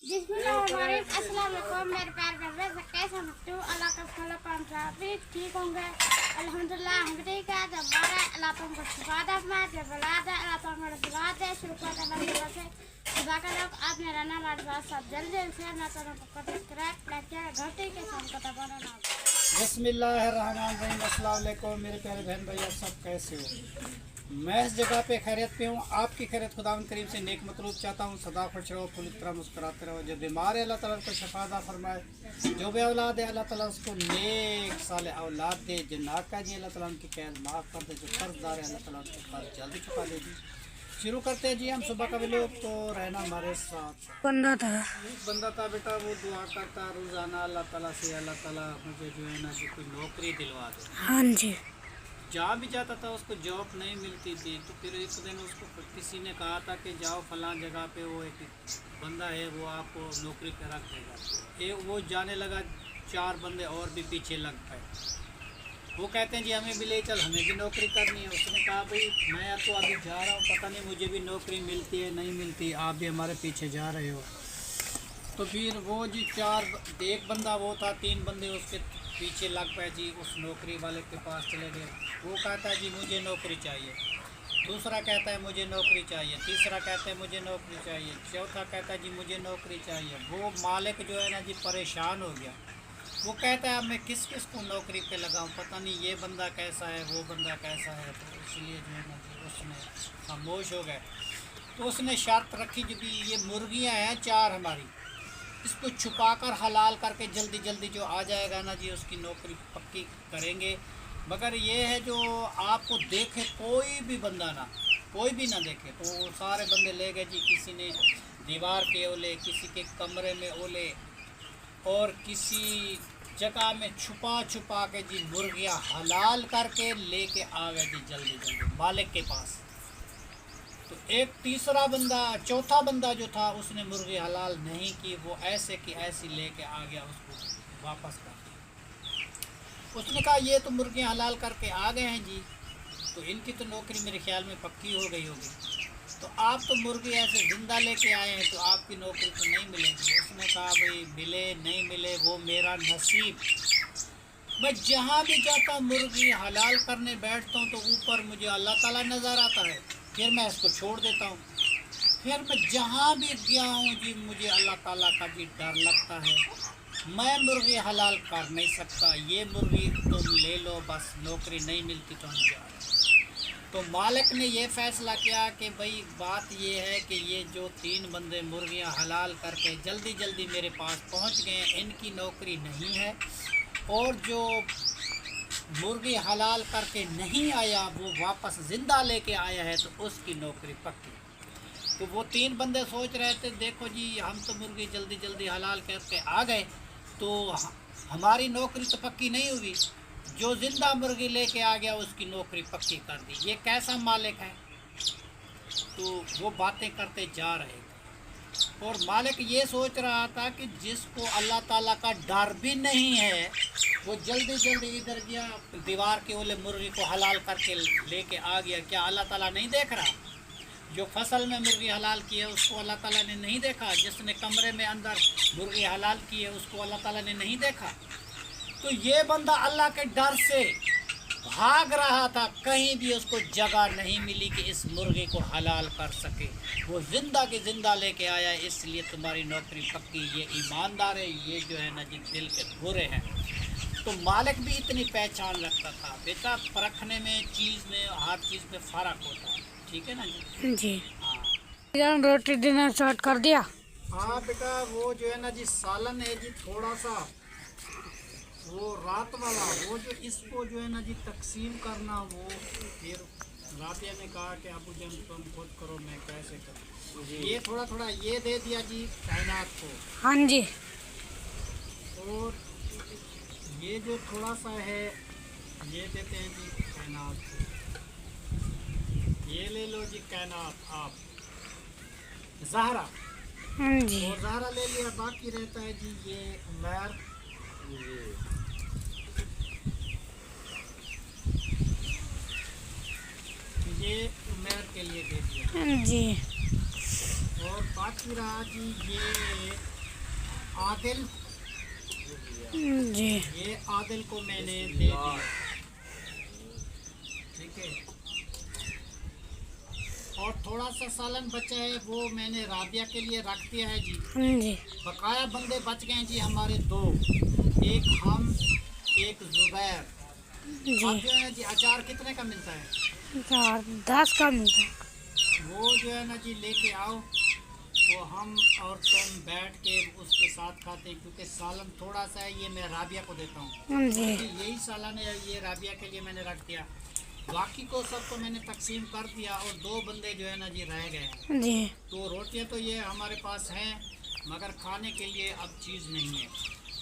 अस्सलाम वालेकुम मेरे प्यारे बहन कैसे हैं आप? अल्लाह का फल भी ठीक होंगे अल्हम्दुलिल्लाह। हम ठीक है जब बारह अल्लाह तुमको शिफा दे में जब औलाद है अल्लाह तुमको दुआ दे शुक्र अल्लाह से खुदा का लोग आपने रहना हमारे पास सब जल्दी से ना तो को सब्सक्राइब लाइक किया घंटे के साथ को दबाना। बिस्मिल्लाहिर्रहमानिर्रहीम। अस्सलाम वालेकुम मेरे प्यारे बहन भैया, सब कैसे हो? मैं इस जगह पे खैरियत पे हूँ। आपकी खैरियत खुदावंद करीम से नेक मतलूब चाहता हूँ। सदा खुश रहो, फुल तरह मुस्कुराते रहो। जो बीमार है अल्लाह ताला को शफादा फरमाए, जो भी औलाद है अल्लाह ताला उसको नेक साले औलाद दे। जो नाका जी अल्लाह ताला उनकी कैद माफ़ कर दे। जो कर्जदार है अल्लाह ताला उसको कर्ज जल्दी चुका दे। जी शुरू करते हैं जी हम सुबह का भी लोग तो रहना हमारे साथ। बंदा था बेटा, वो दुआ करता रोज़ाना अल्लाह ताला से, अल्लाह ताला मुझे जो है ना कि कोई नौकरी दिलवा दे। हाँ जी। जहाँ भी जाता था उसको जॉब नहीं मिलती थी, तो फिर एक दिन उसको किसी ने कहा था कि जाओ फलां जगह पे वो एक बंदा है वो आपको नौकरी पे रख देगा। वो जाने लगा, 4 बंदे और भी पीछे लग गए। वो कहते हैं जी हमें भी ले चल, हमें भी नौकरी करनी है। उसने कहा भाई मैं तो अभी जा रहा हूँ, पता नहीं मुझे भी नौकरी मिलती है नहीं मिलती, आप भी हमारे पीछे जा रहे हो। तो फिर वो जी एक बंदा वो था, 3 बंदे उसके पीछे लग पाए जी। उस नौकरी वाले के पास चले गए। वो कहता है जी मुझे नौकरी चाहिए, दूसरा कहता है मुझे नौकरी चाहिए, तीसरा कहता है मुझे नौकरी चाहिए, चौथा कहता है जी मुझे नौकरी चाहिए। वो मालिक जो है ना जी परेशान हो गया। वो कहता है अब मैं किस किस को नौकरी पे लगाऊं, पता नहीं ये बंदा कैसा है वो बंदा कैसा है। तो इसलिए जो है ना जी उसने खामोश हो गए। तो उसने शर्त रखी कि भी ये मुर्गियां हैं 4 हमारी, इसको छुपाकर हलाल करके जल्दी जल्दी जो आ जाएगा ना जी उसकी नौकरी पक्की करेंगे। मगर ये है जो आपको देखे कोई भी बंदा ना, कोई भी ना देखे। तो वो सारे बंदे ले गए जी। किसी ने दीवार के ओले, किसी के कमरे में ओले, और किसी जगह में छुपा छुपा के जी मुर्गियाँ हलाल करके लेके आ गए जी जल्दी जल्दी मालिक के पास। तो एक तीसरा बंदा, चौथा बंदा जो था उसने मुर्गी हलाल नहीं की, वो ऐसे की ऐसी लेके आ गया, उसको वापस कर दिया। उसने कहा ये तो मुर्गियाँ हलाल करके आ गए हैं जी, तो इनकी तो नौकरी मेरे ख्याल में पक्की हो गई होगी। तो आप तो मुर्गी ऐसे जिंदा लेके आए हैं तो आपकी नौकरी तो नहीं मिलेगी। उसने कहा भाई मिले नहीं मिले वो मेरा नसीब। मैं जहाँ भी जाता हूँ मुर्गी हलाल करने बैठता हूँ तो ऊपर मुझे अल्लाह ताला नज़र आता है, फिर मैं इसको छोड़ देता हूँ। फिर मैं जहाँ भी गया हूँ जी मुझे अल्लाह ताला का भी डर लगता है। मैं मुर्गी हलाल कर नहीं सकता, ये मुर्गी तुम ले लो, बस नौकरी नहीं मिलती तो हम जा रहे हैं। तो मालिक ने ये फ़ैसला किया कि भाई बात ये है कि ये जो 3 बंदे मुर्गियाँ हलाल करके जल्दी जल्दी मेरे पास पहुँच गए हैं, इनकी नौकरी नहीं है। और जो मुर्गी हलाल करके नहीं आया वो वापस ज़िंदा लेके आया है तो उसकी नौकरी पक्की। तो वो 3 बंदे सोच रहे थे देखो जी हम तो मुर्गी जल्दी जल्दी हलाल करके आ गए तो हमारी नौकरी तो पक्की नहीं हुई, जो ज़िंदा मुर्गी लेके आ गया उसकी नौकरी पक्की कर दी। ये कैसा मालिक है? तो वो बातें करते जा रहे थे और मालिक ये सोच रहा था कि जिसको अल्लाह ताला का डर भी नहीं है वो जल्दी जल्दी इधर गया, दीवार के ओले मुर्गी को हलाल करके लेके आ गया। क्या अल्लाह ताला नहीं देख रहा? जो फसल में मुर्गी हलाल की है उसको अल्लाह ताला ने नहीं देखा? जिसने कमरे में अंदर मुर्गी हलाल की है उसको अल्लाह ताला ने नहीं देखा? तो ये बंदा अल्लाह के डर से भाग रहा था, कहीं भी उसको जगह नहीं मिली कि इस मुर्गे को हलाल कर सके। वो ज़िंदा के ज़िंदा लेके आया, इसलिए तुम्हारी नौकरी पक्की। ये ईमानदार है, ये जो है ना जी दिल के बुरे हैं। तो मालिक भी इतनी पहचान रखता था। बेटा परखने में चीज़ में हर चीज़ में फ़र्क होता है, ठीक है ना जी? जी हाँ रोटी देना स्टार्ट कर दिया। हाँ बेटा वो जो है ना जी सालन है जी थोड़ा सा वो रात वाला, वो जो इसको जो है ना जी तकसीम करना, वो फिर राबिया ने कहा कि अबू जन तुम खुद करो, मैं कैसे करूँ। ये थोड़ा थोड़ा ये दे दिया जी कायनात को। हाँ जी। और ये जो थोड़ा सा है ये देते हैं जी कायनात को। ये ले लो जी कायनात आप ज़हरा। हाँ जी। और ज़हरा ले लिया, बाकी रहता है जी ये उमैर। ये उमैर के लिए दे दिया। हाँ जी। और बाकी रहा जी ये आदिल, जी ये आदिल को मैंने दे दिया, ठीक है। और थोड़ा सा सालन बचा है वो मैंने राबिया के लिए रख दिया है जी। जी बकाया बंदे बच गए जी हमारे दो, एक हम एक जुबैर। जी अब जो है जी अचार कितने का मिलता है? 10 का मिलता है। वो जो है ना जी लेके आओ तो हम और तुम बैठ के उसके साथ खाते हैं, क्योंकि सालन थोड़ा सा है, ये मैं राबिया को देता हूँ। जी यही सालन है, ये राबिया के लिए मैंने रख दिया, बाकी को सबको मैंने तकसीम कर दिया। और दो बंदे जो है ना जी रह गए हैं। जी तो रोटियां तो ये हमारे पास हैं, मगर खाने के लिए अब चीज़ नहीं है।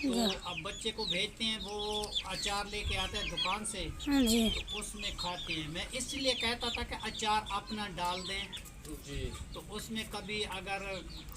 तो अब बच्चे को भेजते हैं, वो अचार लेके आते हैं दुकान से, जी तो उसमें खाते हैं। मैं इसलिए कहता था कि अचार अपना डाल दें जी, तो उसमें कभी अगर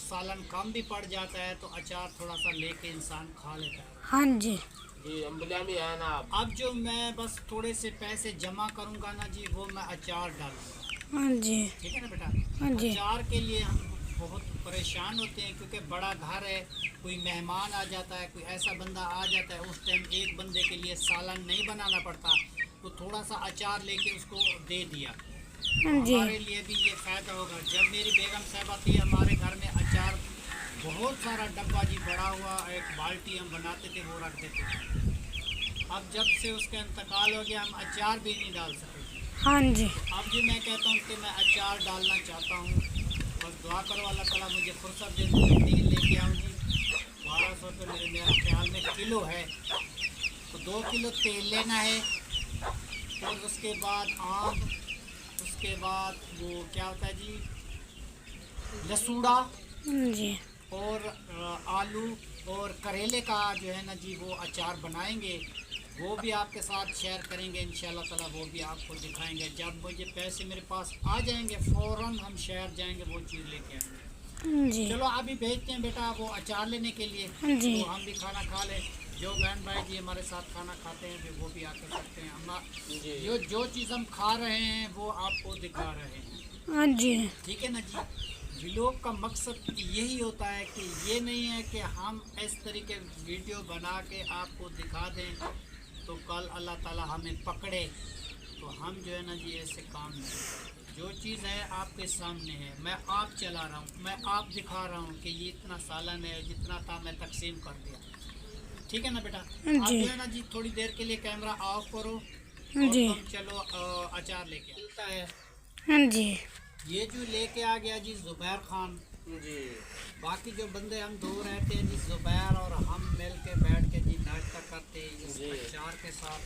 सालन कम भी पड़ जाता है तो अचार थोड़ा सा लेके इंसान खा लेता है। हाँ जी जी अम्बलिया में है ना आप। अब जो मैं बस थोड़े से पैसे जमा करूंगा ना जी, वो मैं अचार डालूंगा, हाँ जी ठीक है ना बेटा। हाँ जी अचार के लिए हम बहुत परेशान होते हैं, क्योंकि बड़ा घर है, कोई मेहमान आ जाता है, कोई ऐसा बंदा आ जाता है, उस टाइम एक बंदे के लिए सालन नहीं बनाना पड़ता, तो थोड़ा सा अचार लेके उसको दे दिया, जी हमारे लिए भी ये फ़ायदा होगा। जब मेरी बेगम साहबा थी, हमारे घर में अचार बहुत सारा डब्बा जी बड़ा हुआ, एक बाल्टी हम बनाते थे, वो रख देते थे। अब जब से उसका इंतकाल हो गया, हम अचार भी नहीं डाल सके। हाँ जी अब जी मैं कहता हूँ कि मैं अचार डालना चाहता हूँ, बस दुआ करो अल्लाह ताला मुझे फुर्सत दे, तो तेल लेके आऊँ जी। 1200 रुपये मेरे ख्याल में किलो है, तो 2 किलो तेल लेना है। और उसके बाद आम, उसके बाद वो क्या होता है जी, लसूड़ा जी और आलू और करेले का जो है ना जी वो अचार बनाएंगे, वो भी आपके साथ शेयर करेंगे इंशाल्लाह ताला, वो भी आपको दिखाएंगे। जब मुझे पैसे मेरे पास आ जाएंगे फ़ौरन हम शहर जाएंगे, वो चीज़ लेके आएंगे। जी चलो अभी भेजते हैं बेटा वो अचार लेने के लिए, जी। तो हम भी खाना खा लें। जो बहन भाई जी हमारे साथ खाना खाते हैं फिर वो भी आके सकते हैं। हम जो चीज़ हम खा रहे हैं वो आपको दिखा रहे हैं, हाँ जी ठीक है ना जी। व्लॉग का मकसद यही होता है कि ये नहीं है कि हम इस तरीके वीडियो बना के आपको दिखा दें तो कल अल्लाह ताला हमें पकड़े तो हम जो है ना जी ऐसे काम नहीं करें। जो चीज़ है आपके सामने है, मैं आप चला रहा हूँ, मैं आप दिखा रहा हूँ कि ये इतना सालन है, जितना था मैं तकसीम कर दिया, ठीक है ना बेटा। आप जो है ना जी थोड़ी देर के लिए कैमरा ऑफ करो और जी तुम चलो अचार लेके आता है। हाँ जी ये जो लेके आ गया जी जुबैर खान जी। बाकी जो बंदे हम दो रहते हैं जी, जुबैर और हम मिल के बैठ के जी नाश्ता करते हैं इस अचार के साथ।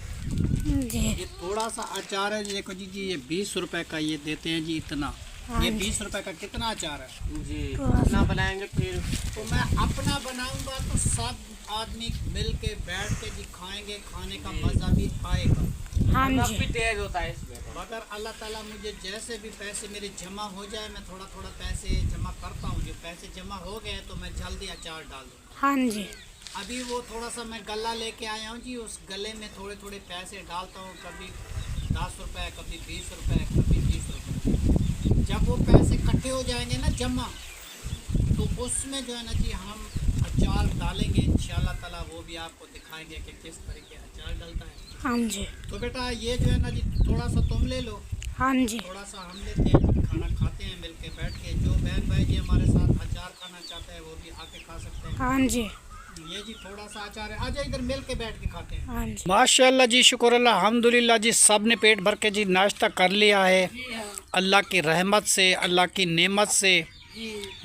जी ये थोड़ा सा अचार है, देखो जी ये 20 रुपए का ये देते हैं जी इतना। ये 20 रुपए का कितना अचार है जी। कितना बनाएंगे फिर? तो मैं अपना बनाऊंगा तो सब आदमी मिल के बैठ के जी खाएंगे, खाने का मजा भी आएगा। हाँ नमक जी भी तेज होता है इसमें। मगर अल्लाह ताला मुझे जैसे भी पैसे मेरे जमा हो जाए, मैं थोड़ा थोड़ा पैसे जमा करता हूँ, जो पैसे जमा हो गए तो मैं जल्दी अचार डाल दूँ। हाँ जी अभी वो थोड़ा सा मैं गला लेके आया हूँ जी, उस गले में थोड़े थोड़े पैसे डालता हूँ, कभी 10 रुपए, कभी 20 रुपए, कभी 30 रुपए। जब वो पैसे इकट्ठे हो जाएंगे ना जमा, तो उसमें जो है ना जी हम अचार डालेंगे इंशाल्लाह ताला, वो भी आपको दिखाएंगे कि किस तरीके अचार डलता है। हाँ जी तो बेटा ये जो है ना जी थोड़ा सा तुम ले लो, हाँ जी थोड़ा सा हम लेते हैं, खाना खाते हैं मिल के बैठ के। जो बहन भाई जी हमारे साथ अचार खाना चाहते हैं वो भी आके खा सकते हैं। हाँ जी ये जी थोड़ा सा अचार है, आजा इधर मिल के बैठ के खाते हैं। हाँ जी माशाल्लाह जी, शुक्र अल्लाह, अल्हम्दुलिल्लाह जी, सब ने पेट भर के जी नाश्ता कर लिया है। अल्लाह की रहमत से, अल्लाह की नेमत से,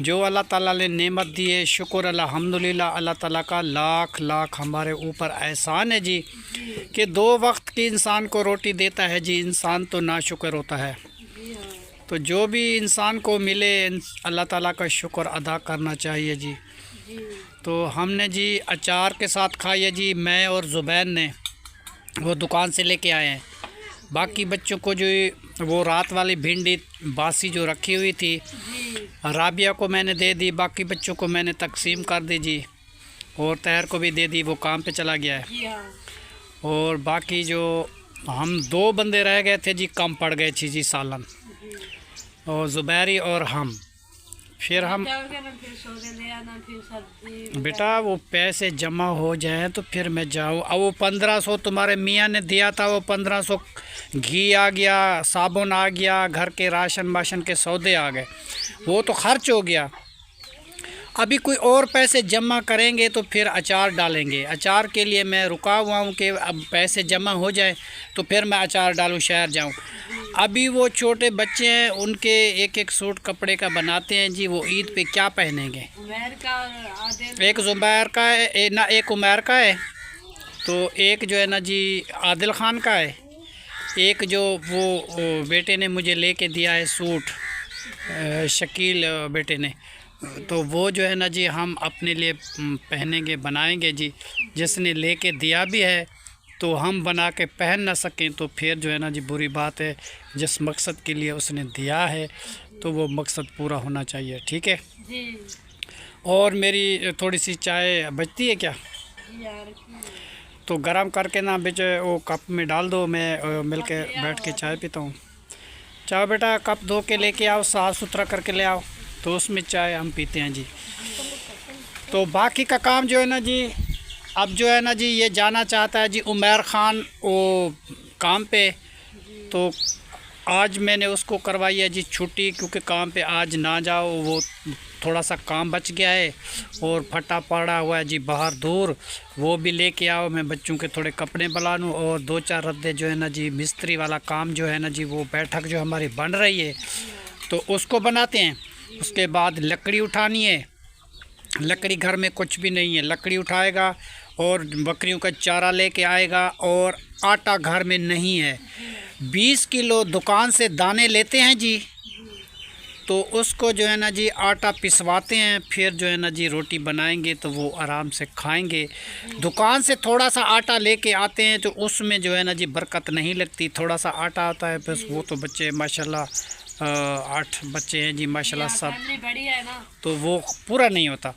जो अल्लाह ताला ने नेमत दी है, शुक्र अल्हम्दुलिल्लाह। अल्लाह ताला का लाख लाख हमारे ऊपर एहसान है जी कि 2 वक्त की इंसान को रोटी देता है जी, इंसान तो नाशुक्र होता है। तो जो भी इंसान को मिले अल्लाह ताला का शुक्र अदा करना चाहिए जी। तो हमने जी अचार के साथ खाया जी, मैं और ज़ुबैन ने वो दुकान से लेके आए हैं। बाकी बच्चों को जो वो रात वाली भिंडी बासी जो रखी हुई थी राबिया को मैंने दे दी, बाकी बच्चों को मैंने तकसीम कर दी जी, और तहर को भी दे दी, वो काम पे चला गया है। और बाकी जो हम 2 बंदे रह गए थे जी, कम पड़ गए थी जी सालन, और ज़ुबैरी और हम। फिर हम बेटा वो पैसे जमा हो जाएं तो फिर मैं जाऊँ। अब वो 1500 तुम्हारे मियाँ ने दिया था, वो 1500 घी आ गया, साबुन आ गया, घर के राशन वाशन के सौदे आ गए, वो तो खर्च हो गया। अभी कोई और पैसे जमा करेंगे तो फिर अचार डालेंगे। अचार के लिए मैं रुका हुआ हूँ कि अब पैसे जमा हो जाए तो फिर मैं अचार डालूँ, शहर जाऊँ। अभी वो छोटे बच्चे हैं, उनके एक एक सूट कपड़े का बनाते हैं जी। वो ईद पे क्या पहनेंगे? एक ज़ुबैर का है ना, एक उमैर का है, तो एक जो है ना जी आदिल ख़ान का है, एक जो वो बेटे ने मुझे लेके दिया है सूट, शकील बेटे ने, तो वो जो है ना जी हम अपने लिए पहनेंगे, बनाएंगे जी। जिसने लेके दिया भी है तो हम बना के पहन ना सकें तो फिर जो है ना जी बुरी बात है। जिस मकसद के लिए उसने दिया है तो वो मकसद पूरा होना चाहिए, ठीक है जी। और मेरी थोड़ी सी चाय बचती है क्या? तो गरम करके ना बीच वो कप में डाल दो, मैं मिल के बैठ के चाय पीता हूँ। चाय बेटा कप धो के लेके आओ, साफ़ सुथरा करके ले आओ, तो उसमें चाय हम पीते हैं जी। तो बाकी का काम जो है ना जी, अब जो है ना जी ये जाना चाहता है जी उमैर ख़ान वो काम पे, तो आज मैंने उसको करवाई है जी छुट्टी, क्योंकि काम पे आज ना जाओ, वो थोड़ा सा काम बच गया है और फटा पड़ा हुआ है जी बाहर दूर, वो भी लेके आओ। मैं बच्चों के थोड़े कपड़े बना लूँ और 2-4 रद्दे जो है ना जी मिस्त्री वाला काम जो है ना जी, वो बैठक जो हमारी बन रही है तो उसको बनाते हैं। उसके बाद लकड़ी उठानी है, लकड़ी घर में कुछ भी नहीं है, लकड़ी उठाएगा और बकरियों का चारा लेके आएगा, और आटा घर में नहीं है। 20 किलो दुकान से दाने लेते हैं जी, तो उसको जो है ना जी आटा पिसवाते हैं, फिर जो है ना जी रोटी बनाएंगे तो वो आराम से खाएंगे। दुकान से थोड़ा सा आटा लेके आते हैं तो उसमें जो है ना जी बरकत नहीं लगती, थोड़ा सा आटा आता है बस। वो तो बच्चे माशाल्लाह 8 बच्चे हैं जी माशाल्लाह सब, बड़ी है ना, तो वो पूरा नहीं होता।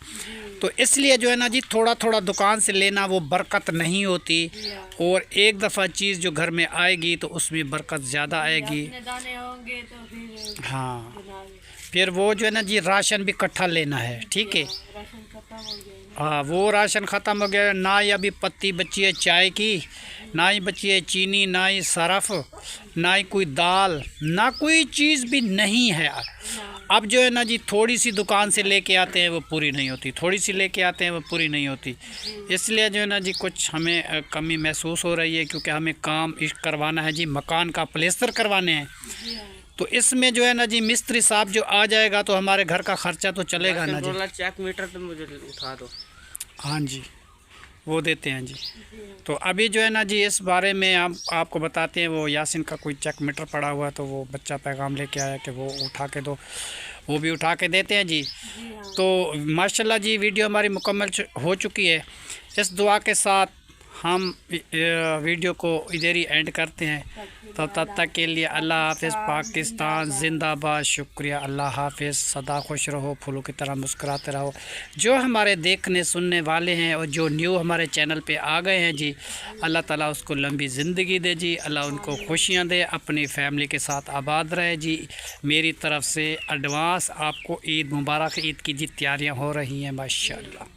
तो इसलिए जो है ना जी थोड़ा थोड़ा दुकान से लेना, वो बरकत नहीं होती। और एक दफ़ा चीज़ जो घर में आएगी तो उसमें बरकत ज़्यादा आएगी। दाने होंगे तो फिर हाँ, फिर वो जो है ना जी राशन भी इकट्ठा लेना है, ठीक है। राशन खत्म हो गया। हाँ, वो राशन ख़त्म हो गया ना, ही अभी पत्ती बची है चाय की, ना ही बची है चीनी, ना ही सरफ, ना ही कोई दाल, ना कोई चीज़ भी नहीं है। अब जो है ना जी थोड़ी सी दुकान से लेके आते हैं वो पूरी नहीं होती, थोड़ी सी लेके आते हैं वो पूरी नहीं होती। इसलिए जो है ना जी कुछ हमें कमी महसूस हो रही है, क्योंकि हमें काम करवाना है जी, मकान का प्लेस्तर करवाने हैं। तो इसमें जो है ना जी मिस्त्री साहब जो आ जाएगा तो हमारे घर का ख़र्चा तो चलेगा ना जी। चेक मीटर तो मुझे उठा दो। हाँ जी, वो देते हैं जी। तो अभी जो है ना जी इस बारे में आपको बताते हैं। वो यासिन का कोई चेक मीटर पड़ा हुआ है, तो वो बच्चा पैगाम लेके आया कि वो उठा के दो, वो भी उठा के देते हैं जी। तो माशाल्लाह जी वीडियो हमारी मुकम्मल हो चुकी है। इस दुआ के साथ हम वीडियो को इधर ही एंड करते हैं। तो तब तक के लिए अल्लाह हाफ़िज़, पाकिस्तान जिंदाबाद। शुक्रिया, अल्लाह हाफ़िज़। सदा खुश रहो, फूलों की तरह मुस्कुराते रहो। जो हमारे देखने सुनने वाले हैं और जो न्यू हमारे चैनल पे आ गए हैं जी, अल्लाह ताला उसको लंबी ज़िंदगी दे जी, अल्लाह उनको खुशियाँ दे, अपनी फैमिली के साथ आबाद रहे जी। मेरी तरफ़ से एडवांस आपको ईद मुबारक। ईद की जी तैयारियाँ हो रही हैं माशाअल्लाह।